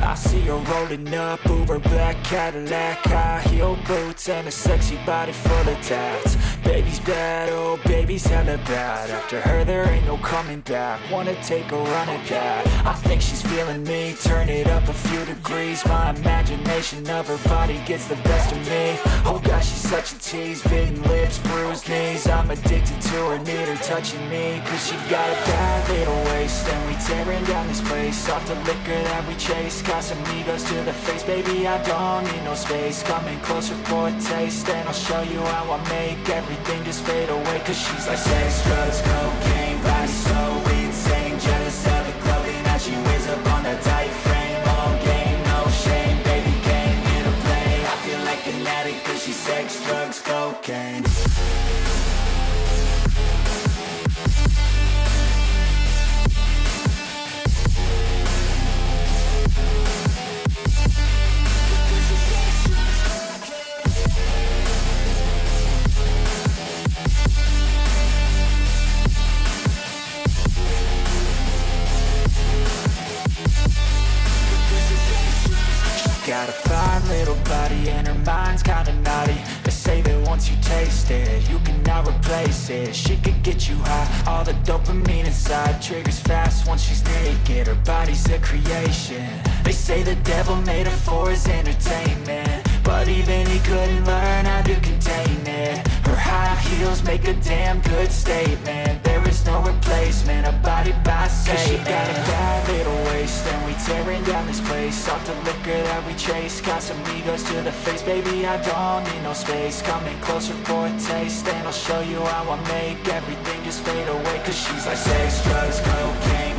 I see her rolling up, Uber black Cadillac, high heel boots and a sexy body full of tats. Baby's bad, oh baby's hella bad. After her there ain't no coming back. Wanna take a run at that. I think she's feeling me, turn it up a few degrees. My imagination of her body gets the best of me. Oh gosh, she's such a tease, bitten lips, bruised knees. I'm addicted to her, need her touching me. Cause she got a bad little waist, and we tearing down this place. Off the liquor that we chase, got some egos to the face. Baby, I don't need no space, coming closer for a taste. And I'll show you how I make everything just fade away. Cause she's like sex, drugs, cocaine, body so insane. Jealous of the clothing that she wears up on a tight frame. All game, no shame, baby came here to play. I feel like an addict cause she's sex, drugs, cocaine. Got a fine little body and her mind's kinda naughty. They say that once you taste it, you cannot replace it. She could get you high, all the dopamine inside triggers fast once she's naked. Her body's a creation. They say the devil made her for his entertainment, but even he couldn't learn how to contain it. Her high heels make a damn good statement. There is no replacement, a body by Satan. Cause she got a bad little waist, and we tearing down this place. Off the liquor that we chase, got some egos to the face. Baby, I don't need no space, coming closer for a taste. And I'll show you how I make everything just fade away. Cause she's like sex, drugs, cocaine,